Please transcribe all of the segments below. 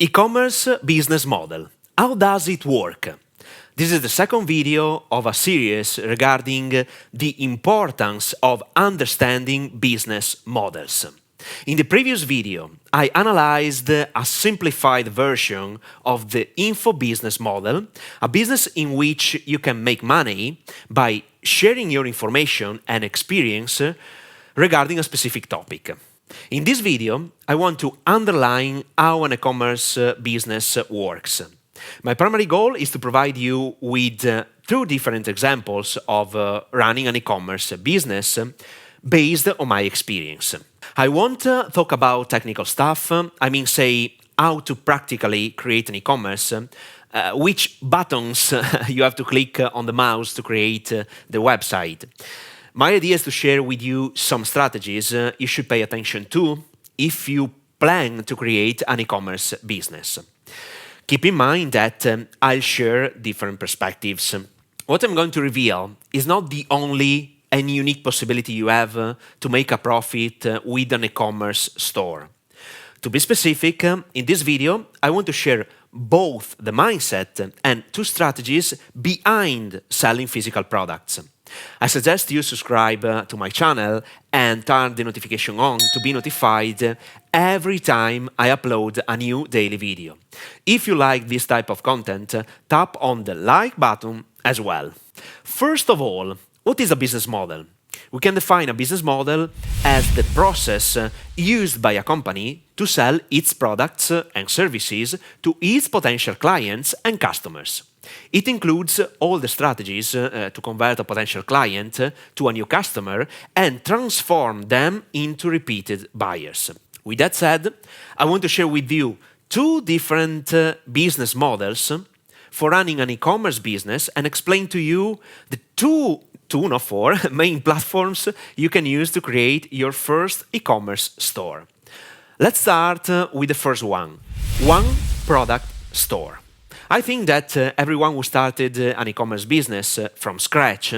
E-commerce business model. How does it work? This is the second video of a series regarding the importance of understanding business models. In the previous video, I analyzed a simplified version of the info business model, a business in which you can make money by sharing your information and experience regarding a specific topic. In this video, I want to underline how an e-commerce business works. My primary goal is to provide you with two different examples of running an e-commerce business based on my experience. I won't talk about technical stuff, say how to practically create an e-commerce, which buttons you have to click on the mouse to create the website. My idea is to share with you some strategies you should pay attention to if you plan to create an e-commerce business. Keep in mind that I'll share different perspectives. What I'm going to reveal is not the only and unique possibility you have to make a profit with an e-commerce store. To be specific, in this video, I want to share both the mindset and two strategies behind selling physical products. I suggest you subscribe to my channel and turn the notification on to be notified every time I upload a new daily video. If you like this type of content, tap on the like button as well. First of all, what is a business model? We can define a business model as the process used by a company to sell its products and services to its potential clients and customers. It includes all the strategies to convert a potential client to a new customer and transform them into repeated buyers. With that said, I want to share with you two different business models for running an e-commerce business and explain to you the four main platforms you can use to create your first e-commerce store. Let's start with the first one product store. I think that everyone who started an e-commerce business from scratch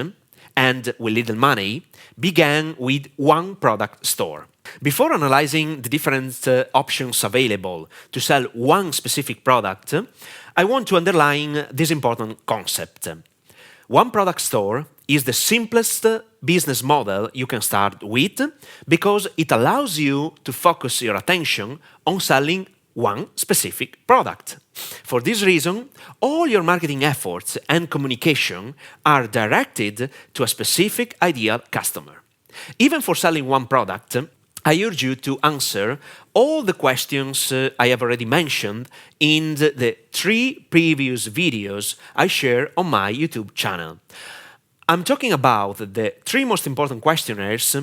and with little money began with one product store. Before analyzing the different options available to sell one specific product, I want to underline this important concept. One product store is the simplest business model you can start with because it allows you to focus your attention on selling one specific product. For this reason, all your marketing efforts and communication are directed to a specific ideal customer. Even for selling one product, I urge you to answer all the questions I have already mentioned in the three previous videos I share on my YouTube channel. I'm talking about the three most important questionnaires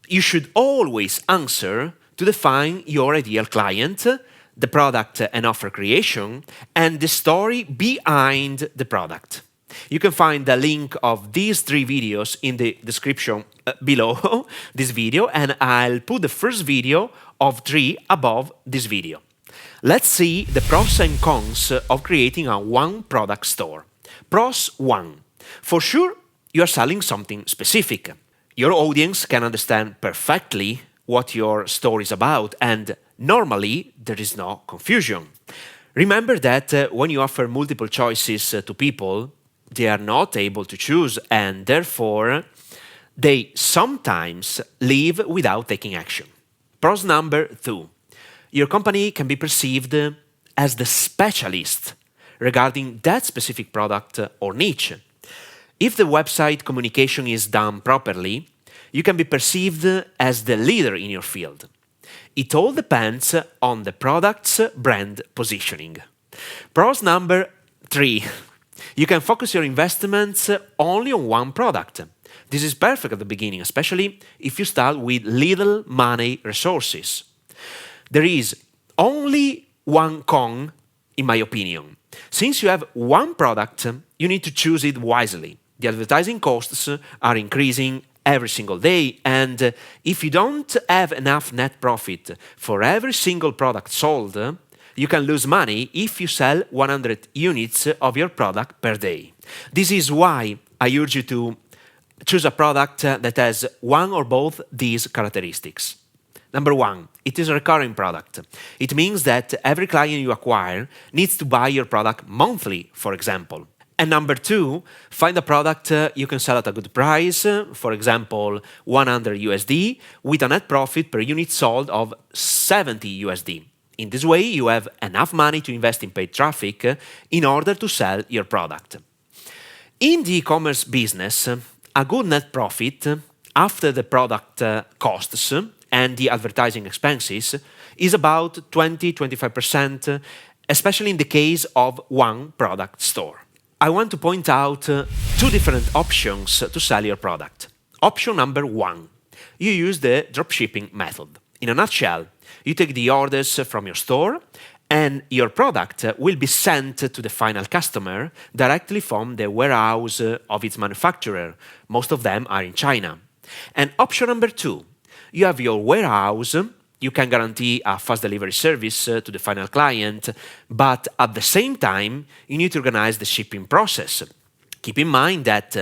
you should always answer to define your ideal client, the product and offer creation, and the story behind the product. You can find the link of these three videos in the description below this video, and I'll put the first video of three above this video. Let's see the pros and cons of creating a one product store. Pros 1. For sure, you are selling something specific. Your audience can understand perfectly what your store is about, and normally there is no confusion. Remember that when you offer multiple choices to people, they are not able to choose, and therefore they sometimes leave without taking action. Pros number 2. Your company can be perceived as the specialist regarding that specific product or niche. If the website communication is done properly, you can be perceived as the leader in your field. It all depends on the product's brand positioning. Pros number 3. You can focus your investments only on one product. This is perfect at the beginning, especially if you start with little money resources. There is only one con, in my opinion. Since you have one product, you need to choose it wisely. The advertising costs are increasing every single day, and if you don't have enough net profit for every single product sold, you can lose money if you sell 100 units of your product per day. This is why I urge you to choose a product that has one or both these characteristics. Number one, it is a recurring product. It means that every client you acquire needs to buy your product monthly, for example. And number two, find a product you can sell at a good price, for example, 100 USD, with a net profit per unit sold of 70 USD. In this way, you have enough money to invest in paid traffic in order to sell your product. In the e-commerce business, a good net profit after the product costs and the advertising expenses is about 20-25%, especially in the case of one product store. I want to point out two different options to sell your product. Option number one, you use the dropshipping method. In a nutshell, you take the orders from your store and your product will be sent to the final customer directly from the warehouse of its manufacturer. Most of them are in China. And option number two, you have your warehouse. You can guarantee a fast delivery service to the final client, but at the same time, you need to organize the shipping process. Keep in mind that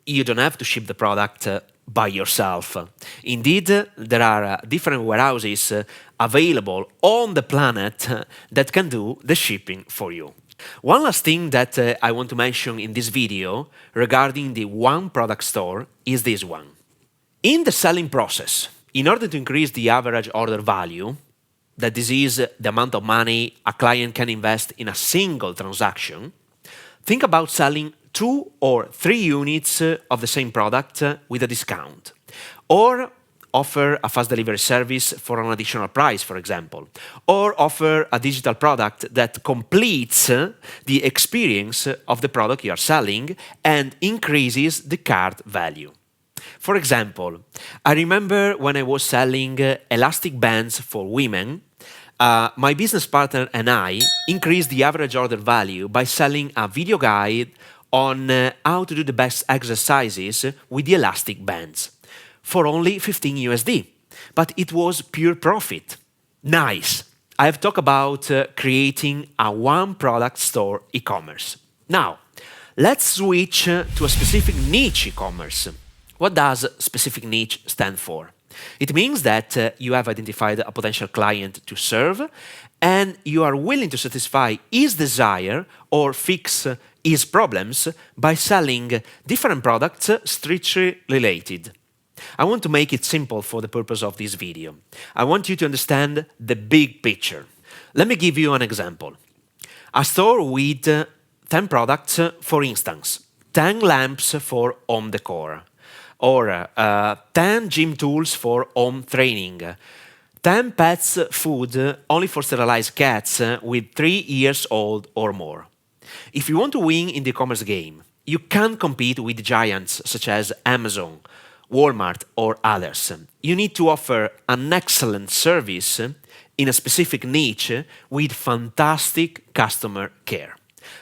you don't have to ship the product by yourself. Indeed, there are different warehouses available on the planet that can do the shipping for you. One last thing that I want to mention in this video regarding the one product store is this one. In the selling process, in order to increase the average order value, that this is the amount of money a client can invest in a single transaction, think about selling 2 or 3 units of the same product with a discount. Or offer a fast delivery service for an additional price, for example. Or offer a digital product that completes the experience of the product you are selling and increases the cart value. For example, I remember when I was selling elastic bands for women, my business partner and I increased the average order value by selling a video guide on how to do the best exercises with the elastic bands for only 15 USD. But it was pure profit. Nice! I have talked about creating a one-product store e-commerce. Now, let's switch to a specific niche e-commerce. What does specific niche stand for? It means that you have identified a potential client to serve and you are willing to satisfy his desire or fix his problems by selling different products strictly related. I want to make it simple for the purpose of this video. I want you to understand the big picture. Let me give you an example. A store with 10 products, for instance, 10 lamps for home decor, or 10 gym tools for home training, 10 pets food only for sterilized cats with 3 years old or more. If you want to win in the e-commerce game, you can't compete with giants such as Amazon, Walmart or others. You need to offer an excellent service in a specific niche with fantastic customer care.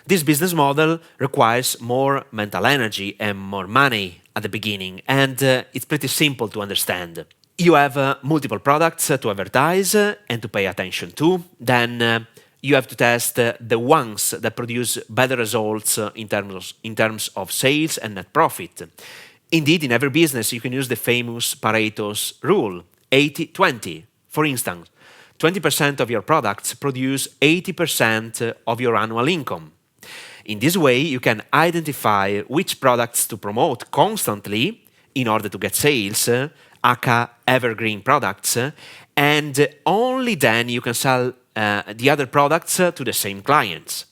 This business model requires more mental energy and more money at the beginning, and it's pretty simple to understand. You have multiple products to advertise and to pay attention to. Then you have to test the ones that produce better results in terms of sales and net profit. Indeed, in every business, you can use the famous Pareto's rule, 80-20. For instance, 20% of your products produce 80% of your annual income. In this way, you can identify which products to promote constantly in order to get sales, aka evergreen products, and only then you can sell the other products to the same clients.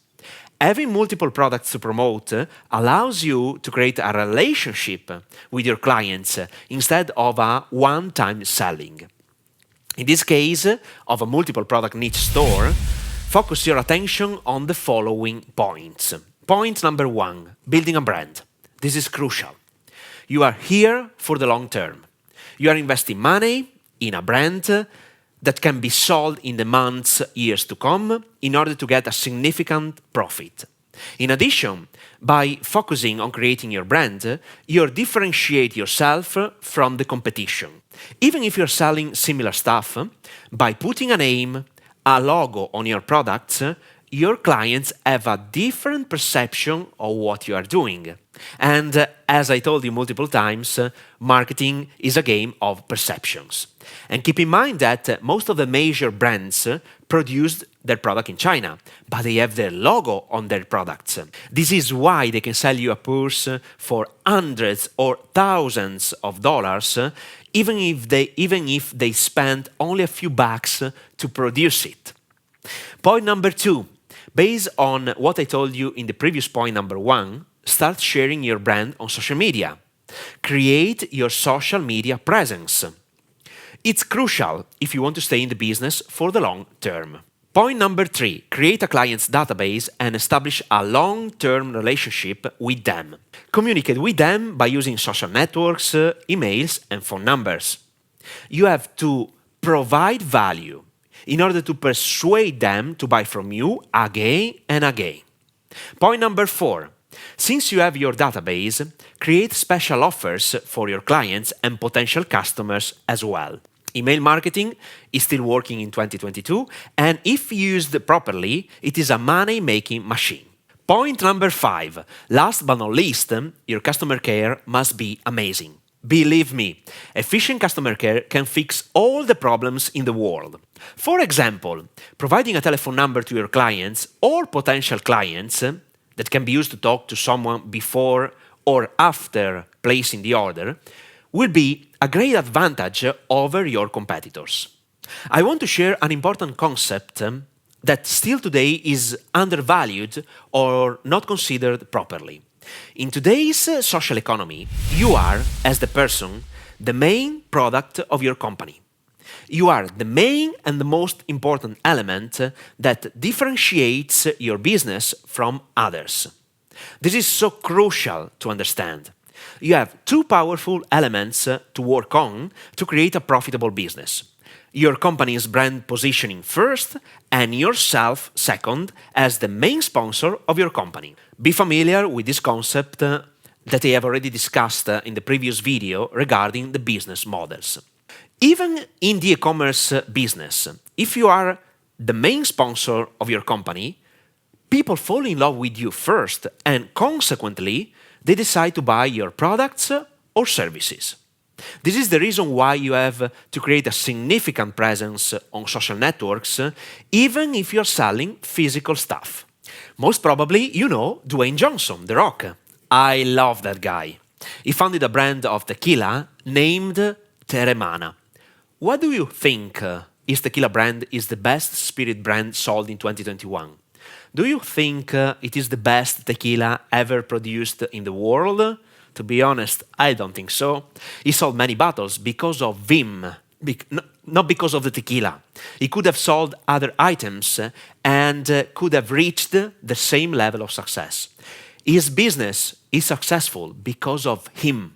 Having multiple products to promote allows you to create a relationship with your clients instead of a one-time selling. In this case of a multiple product niche store, focus your attention on the following points. Point number 1, building a brand. This is crucial. You are here for the long term. You are investing money in a brand that can be sold in the months, years to come in order to get a significant profit. In addition, by focusing on creating your brand, you differentiate yourself from the competition. Even if you're selling similar stuff, by putting a name, a logo on your products, your clients have a different perception of what you are doing. And as I told you multiple times, marketing is a game of perceptions. And keep in mind that most of the major brands produce their product in China, but they have their logo on their products. This is why they can sell you a purse for hundreds or thousands of dollars, even if they spend only a few bucks to produce it. Point number 2, based on what I told you in the previous point number 1, start sharing your brand on social media. Create your social media presence. It's crucial if you want to stay in the business for the long term. Point number 3, create a client's database and establish a long-term relationship with them. Communicate with them by using social networks, emails, and phone numbers. You have to provide value in order to persuade them to buy from you again and again. Point number 4, since you have your database, create special offers for your clients and potential customers as well. Email marketing is still working in 2022, and if used properly, it is a money-making machine. Point number 5, last but not least, your customer care must be amazing. Believe me, efficient customer care can fix all the problems in the world. For example, providing a telephone number to your clients or potential clients that can be used to talk to someone before or after placing the order will be a great advantage over your competitors. I want to share an important concept that still today is undervalued or not considered properly. In today's social economy, you are, as the person, the main product of your company. You are the main and the most important element that differentiates your business from others. This is so crucial to understand. You have two powerful elements to work on to create a profitable business. Your company's brand positioning first and yourself second as the main sponsor of your company. Be familiar with this concept that I have already discussed in the previous video regarding the business models. Even in the e-commerce business, if you are the main sponsor of your company, people fall in love with you first and consequently they decide to buy your products or services. This is the reason why you have to create a significant presence on social networks, even if you're selling physical stuff. Most probably, you know Dwayne Johnson, The Rock. I love that guy. He founded a brand of tequila named Teremana. What do you think his tequila brand is the best spirit brand sold in 2021? Do you think it is the best tequila ever produced in the world? To be honest, I don't think so. He sold many bottles because of him, not because of the tequila. He could have sold other items and could have reached the same level of success. His business is successful because of him.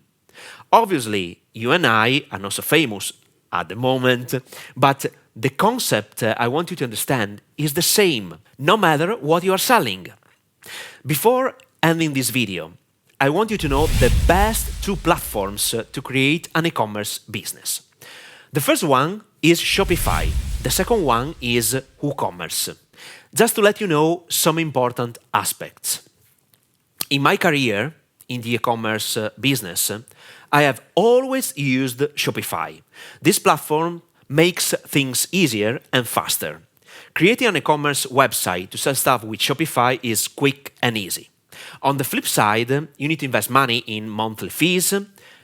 Obviously, you and I are not so famous at the moment, but the concept I want you to understand is the same, no matter what you are selling. Before ending this video, I want you to know the best two platforms to create an e-commerce business. The first one is Shopify. The second one is WooCommerce. Just to let you know some important aspects. In my career in the e-commerce business, I have always used Shopify. This platform makes things easier and faster. Creating an e-commerce website to sell stuff with Shopify is quick and easy. On the flip side, you need to invest money in monthly fees,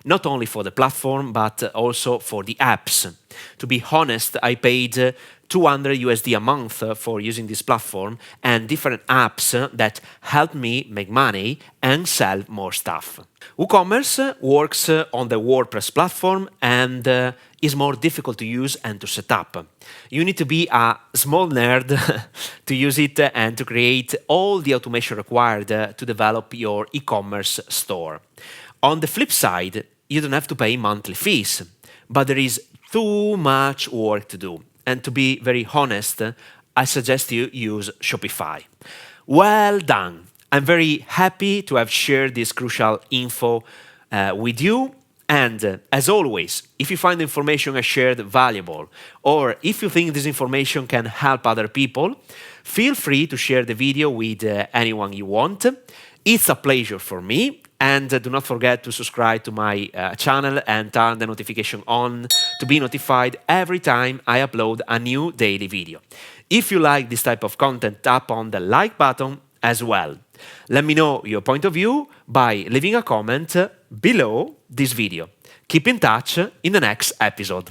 not only for the platform, but also for the apps. To be honest, I paid $200 a month for using this platform and different apps that help me make money and sell more stuff. WooCommerce works on the WordPress platform and is more difficult to use and to set up. You need to be a small nerd to use it and to create all the automation required to develop your e-commerce store. On the flip side, you don't have to pay monthly fees, but there is too much work to do. And to be very honest, I suggest you use Shopify. Well done. I'm very happy to have shared this crucial info with you. And as always, if you find the information I shared valuable, or if you think this information can help other people, feel free to share the video with anyone you want. It's a pleasure for me. And do not forget to subscribe to my channel and turn the notification on to be notified every time I upload a new daily video. If you like this type of content, tap on the like button as well. Let me know your point of view by leaving a comment below this video. Keep in touch in the next episode.